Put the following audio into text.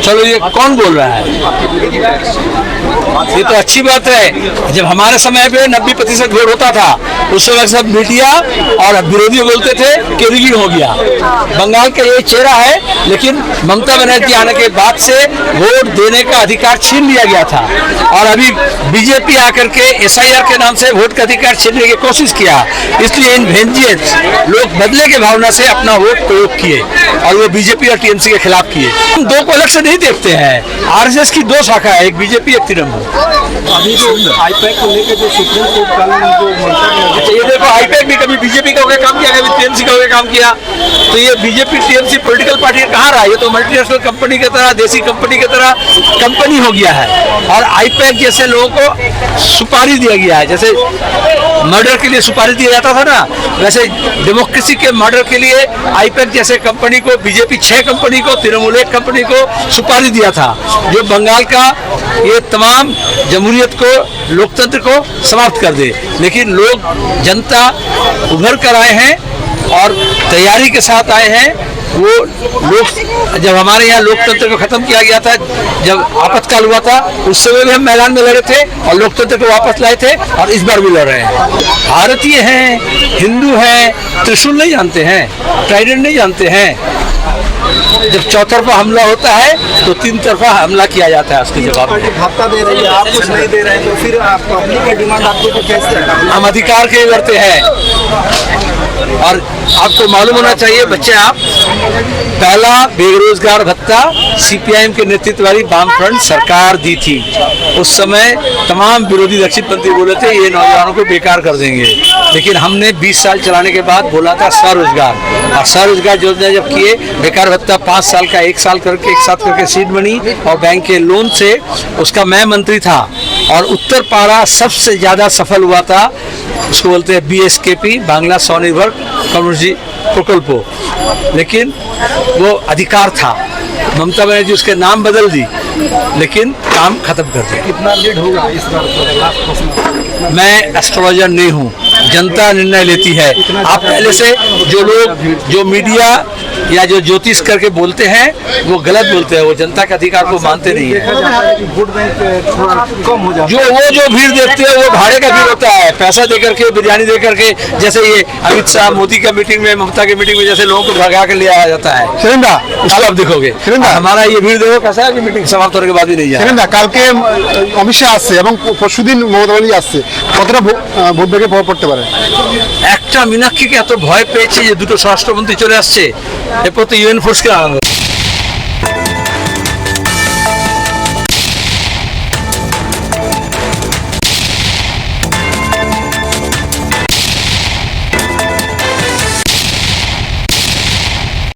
चलो ये कौन बोल रहा है? ये तो अच्छी बात है। जब हमारे समय पे 90% वोट होता था उस वक्त सब मीडिया और विरोधी बोलते थे कि रिगिंग हो गया। बंगाल का ये चेहरा है, लेकिन ममता बनर्जी आने के बाद से वोट देने का अधिकार छीन लिया गया था और अभी बीजेपी आकर के SIR के नाम से वोट का अधिकार छीनने की कोशिश किया। इसलिए इन भेंजियत लोग बदले के भावना से अपना वोट प्रयोग किए और वो बीजेपी और TMC के खिलाफ किए। हम दो को अलग से नहीं देखते हैं। RSS की दो शाखा है, एक बीजेपी एक तृणमूल। अभी जो आईपैक को लेकर जो सुप्रीम कोर्ट कल जो अच्छा ये देखो, आईपैक भी कभी बीजेपी का होकर काम किया, कभी TMC का होकर काम किया। तो ये बीजेपी TMC पॉलिटिकल पार्टी कहाँ रहा? ये तो मल्टीनेशनल कंपनी की तरह, देसी कंपनी की तरह कंपनी हो गया है। और आईपैक जैसे लोगों को सुपारी दिया गया है, जैसे मर्डर के लिए सुपारी दिया जाता था ना, वैसे डेमोक्रेसी के मर्डर के लिए आईपैक जैसे कंपनी को बीजेपी 6 कंपनी को, तृणमूल 1 कंपनी को सुपारी दिया था, जो बंगाल का ये तमाम जमहूरियत को, लोकतंत्र को समाप्त कर दे। लेकिन लोग, जनता उभर कर आए हैं और तैयारी के साथ आए हैं। वो लोग, जब हमारे यहाँ लोकतंत्र को खत्म किया गया था, जब आपातकाल हुआ था, उस समय भी हम मैदान में लड़े थे और लोकतंत्र को वापस लाए थे और इस बार भी लड़ रहे हैं। भारतीय हैं, हिंदू हैं, त्रिशूल नहीं जानते हैं, ट्राइडेंट नहीं जानते हैं। जब चौतरफा हमला होता है तो 3 तरफा हमला किया जाता है उसके जवाब में। भत्ता दे रही है, आप कुछ नहीं दे रहे हैं, तो फिर आप पब्लिक की डिमांड आपको तो कैसे? हम अधिकार के लिए लड़ते हैं। और आपको मालूम होना चाहिए बच्चे, आप पहला बेरोजगार भत्ता CPIM के नेतृत्व वाली वामफ्रंट सरकार दी थी। उस समय तमाम विरोधी दक्षिणपंथी बोले थे ये नौजवानों को बेकार कर देंगे, लेकिन हमने 20 साल चलाने के बाद बोला था स्वरोजगार, और स्वरोजगार योजना जब किए, बेकार भत्ता 5 साल का 1 साल करके एक साथ करके सीट बनी और बैंक के लोन से, उसका मैं मंत्री था और उत्तर पाड़ा सबसे ज्यादा सफल हुआ था। उसको बोलते हैं BSKP, बांग्ला स्वनिर्भर कम्युनिटी प्रकल्प। लेकिन वो अधिकार था, ममता बनर्जी उसके नाम बदल दी, लेकिन काम खत्म कर दिया। कितना लीड होगा इस बार? मैं एस्ट्रोलॉजर नहीं हूँ, जनता निर्णय लेती है। आप पहले से जो लोग, जो मीडिया या जो ज्योतिष करके बोलते हैं, वो गलत बोलते हैं, वो जनता के अधिकार को मानते नहीं है। वोट बैंक थोड़ा कम हो जाता है। वो जो भीड़ देखते हैं वो भाड़े का भीड़ होता है, पैसा दे करके, बिरयानी दे करके। जैसे ये अमित शाह मोदी का मीटिंग में, ममता की मीटिंग में जैसे लोगों को भगा कर ले आया जाता है, उसको आप देखोगे। हमारा ये भीड़ देखो कैसा है, मीटिंग समाप्त होने के बाद भी नहीं जाए। কালকে অমিত শাহ আসছে এবং পরশুদিন মমতা ব্যানার্জি আসছে, কতটা ভোট ব্যাগে প্রভাব পড়তে পারে? একটা মীনাক্ষীকে এত ভয় পেয়েছে যে দুটো স্বরাষ্ট্রমন্ত্রী চলে আসছে, এরপর তো UN ফোর্সকে আনন্দ।